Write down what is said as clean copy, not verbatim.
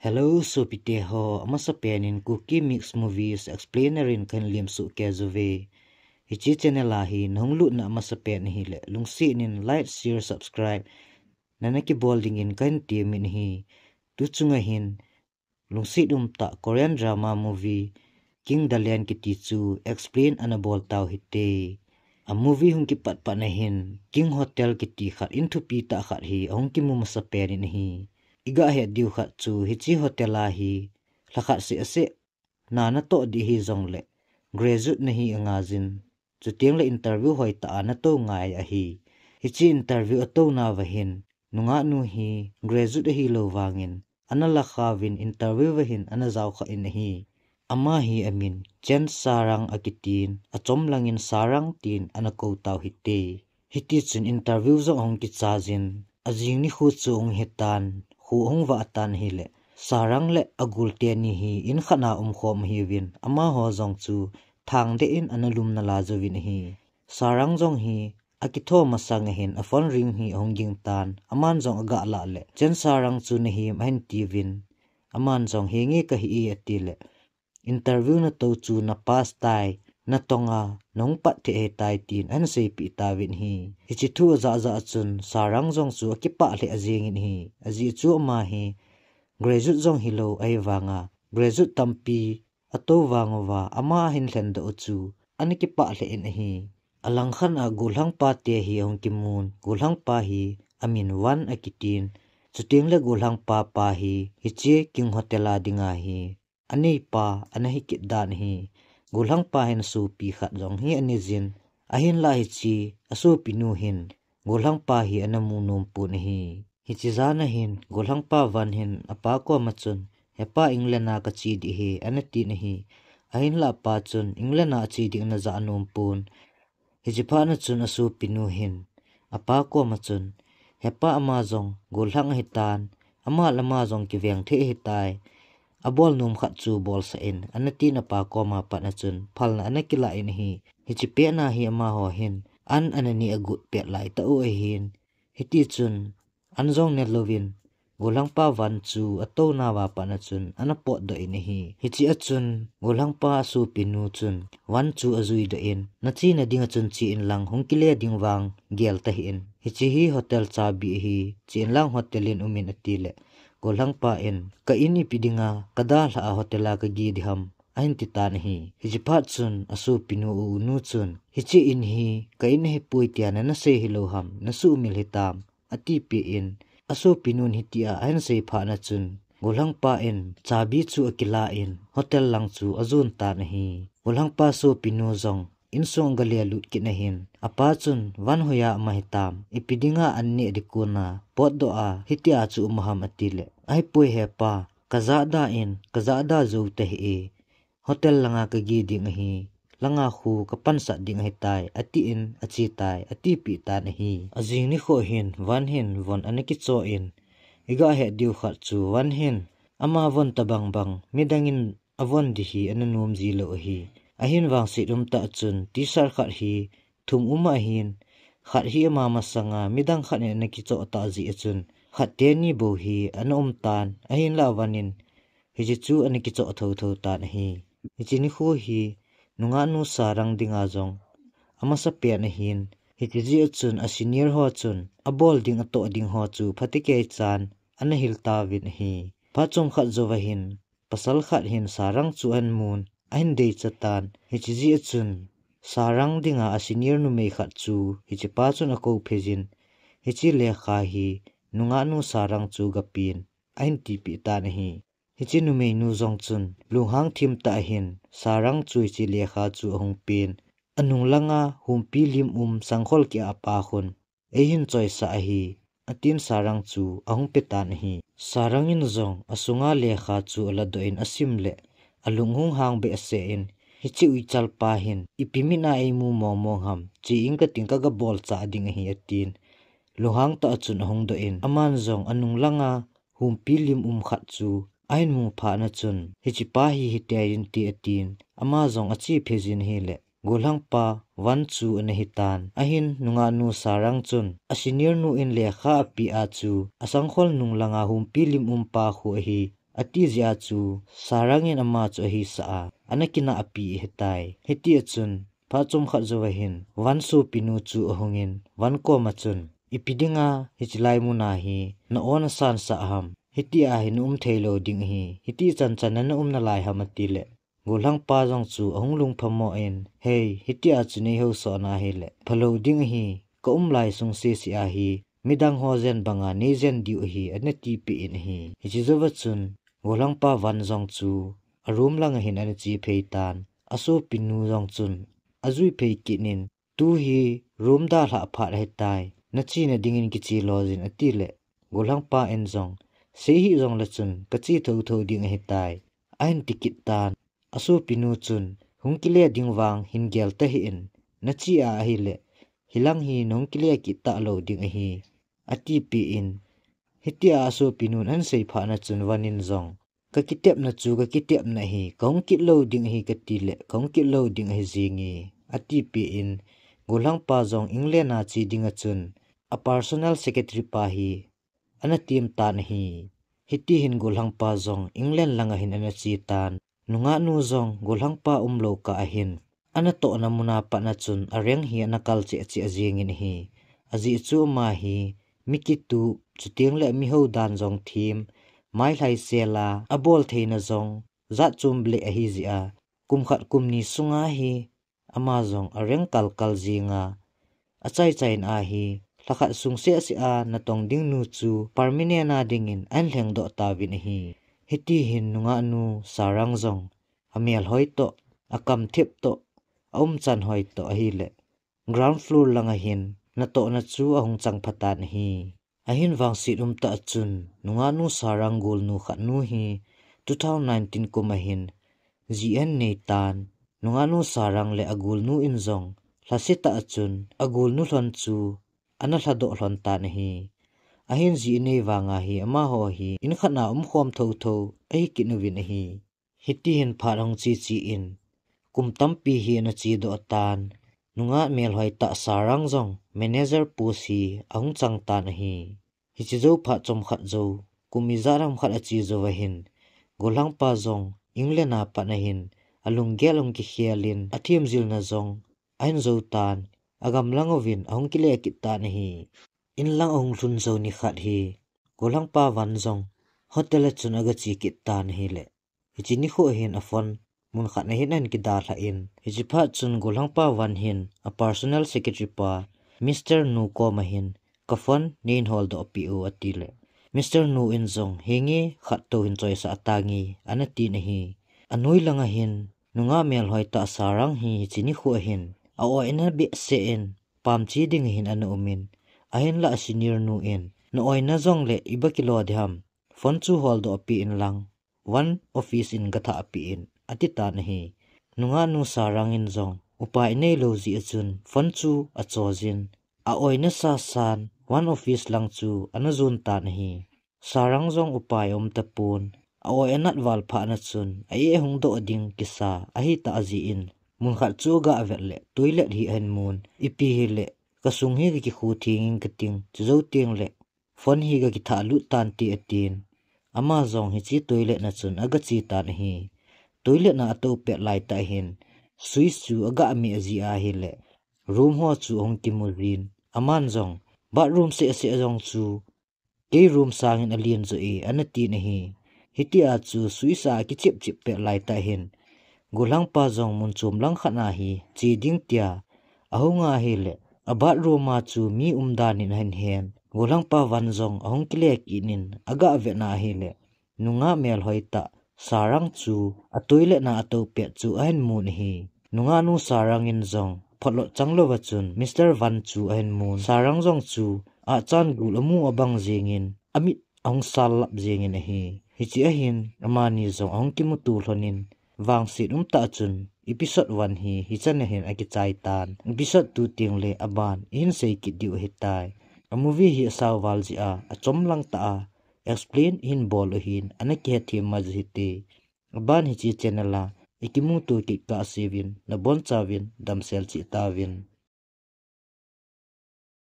Hello, so pite ho amasa penin cookie mix movies explainerin kan lim su kezuve. Hichi channel hi nonglu na amasa pen hi le lungsi nin like share subscribe nanaki bolding in kan ti min hi tu chunga hin lungsi ta Korean drama movie King Dalian kiti chu explain anabol tau hite. A movie hung ki pat na hin King Hotel kiti khat into pi ta khat hi ong ki mu masa pen hi. Iga he diu khat chu hichi hotela hi lakhat se ase na to di hi zong le graduate na hi anga jin chu tiang le interview hoi ta na to ngai a hi hichi interview ato na wa hin nunga nu hi graduate hi lo wangin anala khawin interview wa hin ana zaw kha in hi ama hi amin chen sarang akitin achom langin sarang tin ana ko taw hite hiti chun interview zo hong ki chajin ajing ni khu chung hetan hu hong wa tan hi le sarang le agul te ni hi in khana khom hi win ama ho jong chu thang de in analum na la zo win hi sarang jong hi akitho masang hin a phone ring hi hong ging tan aman jong aga la le chen sarang chu ni hi main ti win aman jong he nge ka hi ati le interview na to chu na pass tai na tonga nong pat the tai tin an sei pi ta win hi hichi thu za chun sarang jong chu ki pa le ajing in hi aji chu ma hi graduate jong hi lo ai wanga graduate tampi ato wangwa ama hin hlen do chu an ki pa le in hi alang khan a gulhang pa te hi ong ki mun gulhang pa hi amin wan akitin chuting le gulhang pa hi hichi King Hotela dinga hi ani pa anahi ki dan hi gulhang pa hen su pi khat jong hi ani jin ahin la hi chi asu pinu hin gulhang pa hi anamu nom pun hi hichi zana hin gulhang pa van hin apa ko machun hepa inglena ka chi di hi anati na hi ahin la pa chun inglena chi di na za nom pun hichi pa na chun asu pinu hin apa ko machun hepa ama jong gulhang hitan ama lama jong ki veng the hitai abol num khat chu bol sa in anati na pa ko ma pa na chun phal na anakila in hi hichi pe na hi ama ho hin an anani agut pe lai ta o hin hiti chun anjong ne lovin golang pa van chu ato na wa pa na chun anapo do in hi hichi achun golang pa su pinu chun wan chu azui do in nachi na ding chun chi in lang hongkile ding wang gel ta hi in hichi hi hotel cha bi hi chin lang hotelin umin atile golang pa in ka ini pidinga kada la hotela ka gi diham ain ti tan hi hichi phat chun asu pinu u nu chun hichi in hi ka in hi pui tian na se hi lo ham na su mil hitam ati pi in asu pinun hitia ain sei pha na chun golang pa in chabi chu akila in hotel lang chu azun ta na hi golang pa so pinu zong in song galia lut ki na hin apa chun wan hoya ma hitam ipidinga anni dikuna pot do a hitia chu maham atile ai pui he pa kaza da zo te hi hotel langa ka gi ding hi langa khu kapan sa ding hi tai ati in achi tai ati pi ta na hi ajing ni kho hin wan hin von anaki cho in iga he diu khat chu wan hin ama von tabang bang midangin avon di hi ananum ji lo hi ahin wang si ta chun t-shirt khat hi thum uma hin khat hi ama masanga midang khat ne anaki cho ta ji chun khat te ni bo hi anom tan ahin la wanin hi chu anaki cho tho tan hi hichi ni khu hi nunga nu sarang dinga jong ama sa pe na hin hiti ji chun a senior ho chun a bol ding ato ding ho chu phatike chan ana hil ta win hi phachom khat zo wa hin pasal khat hin sarang chu an mun ain dei chatan hiti ji chun sarang dinga a senior nu me khat chu hichi pa chun a ko phejin hichi le kha hi nunga nu sarang chu gapin ain ti pi ta na hi hichi nu me nu jong chun luhang thim ta hin sarang chui chi le kha chu hong pin anung langa humpi lim sangkhol ki apa khun ehin choi sa hi atin sarang chu ahung pe tan hi sarang in zong asunga le kha chu ala do in asim le alung hung hang be ase in hichi ui chal pa hin ipimina ei mu mong ham chi ingka tingka ga bol cha ding hi atin luhang ta chun hong do in aman zong anung langa humpi lim khat chu ain mu pha na chun hichi pa hi hitiain ti atin ama zong achi phejin hi le golang pa wan chu an hitan ahin nunga nu sarang chun a senior nu in le kha pi a chu asangkhol nung langa humpi lim pa khu hi ati zia chu sarangin ama chu hi sa anakina api hetai heti achun pa chum khat zowahin wansu pinu chu ahungin wanko machun ipidinga hichilai muna hi na ona san sa ham heti a hin thailo ding hi heti chan chan na na lai hamatile golang pa jong chu ahunglung phamo en hey heti a chu nei ho so na hele phalo ding hi ka lai sung se si a hi midang ho zen banga ne zen diu hi anati pi in hi hi zowa chun golang pa wan jong chu arum lang hin an chi pheitan aso pinu jong chun azui phei kinin tu hi room da hla pha he tai na chi na dingin ki chi lojin atile golang pa en jong se hi jong la chun ka chi tho tho ding he tai ain tikit tan aso pinu chun hungkile dingwang hingel ta hi in na chi a hi le hilang hi nongkile ki ta lo ding hi ati pi in hitia aso pinun an sei pha na chun wanin jong ka kitep na chu ka kitep na hi kong kit lo ding hi ka ti le kong kit lo ding hi jingi ati pi in golang pa jong england na chi ding a chun a personal secretary pa hi ana team tan hi hiti hin golang pa jong england langa hin ana chi tan nunga nu jong golang pa umlo ka ahin ana to na muna pa na chun areng hi ana kal che che jingin hi aji chu ma hi mikitu chutiang le mi ho dan jong thim mai lai sela abol theina jong za chum ble a hi zia kum khat kum ni sunga hi ama jong areng kal kal jinga achai chain a hi lakhat sung se si a na tong ding nu chu parmine na dingin an leng do ta win hi hiti hin nunga nu sarang jong amel hoi to akam thep to chan hoi to hi le ground floor langa hin na to na chu ahung chang phatan hi ahin wang sit ta chun nunga nu sarang gol nu khat nu hi 2019 ko mahin gn nei tan nunga nu sarang le agul nu in jong hlasita achun agul nu hlon chu ana hlado hlon tan hi ahin ji nei wanga hi ama ho hi in khana khom tho tho ai kinwin hi hiti hin pharong chi chi in kum tampi hi na chi do tan nunga mel hoi ta sarang jong manager posi ahung chang tan hi hi chi zo pha chom khat zo kumi zaram khat achi zo wahin golang pa jong england na pa na hin alung gelong ki khialin athiam zil na jong ain zo tan agam langovin ahung kile ki tan hi in lang ong hlun zo ni khat hi golang pa wan jong hotel chun aga chi ki tan hi le hi chi ni kho hin a phone mun khat na hin an ki da tha in hi chi pha chun golang pa wan hin a personal secretary pa mr nu ko ma hin ka phone nin hol do pi o atile mr nu in jong hengi khat to hin choi sa atangi anati na hi anoi langa hin nunga mel hoi ta sarang hi chi ni kho hin a o ina bi se en pam chi ding hin an umin ahin la senior nu in no oi na jong le ibakilo dham phone chu hol do pi in lang one office in gatha pi in atita nahi nunga nu sarang in jong upai nei lo ji achun phone chu a chojin a oi na sa san one office lang chu anazun ta nahi sarang jong upai tapun a oi anat wal pha na chun ai hung do ding kisa a hi ta ji in mun khat chu ga avel toilet hi an mun ipi hi le kasung hi ki khu thing kating chu ting le phone hi ga ki tha lu tan ti atin ama jong hi chi toilet na chun aga chi tan hi toilet na ato pe lai ta hin switch chu aga mi aji a hi le room ho chu ong ki murin aman jong bathroom se jong chu ke room sang in alien zo e anati na hi hiti a chu switch a ki chip chip pe lai ta hin golang pa jong mun chum lang khana hi chi ding tia ahunga hi le abat roma chu mi umdan in hen golang pa wan jong ahung kile kinin aga ve na hi le nunga mel hoita sarang chu a toilet na ato pe chu ain mun hi nunga nu sarang in jong pholo changlo wa chun mr van chu ain mun sarang jong chu a chan gul amu abang jengin amit ong sal lap jengin hi chi a hin amani jong ong ki mu tu hlonin wang sit ta chun episode 1 hi chan hen a ki chai tan episode 2 ting le aban in sei ki diu hitai a movie hi sawal ji a chom lang ta a explain in bol hin anaki thi majhite aban hi chi channel la ikimu to ki ka sevin na bon chawin damsel chi tawin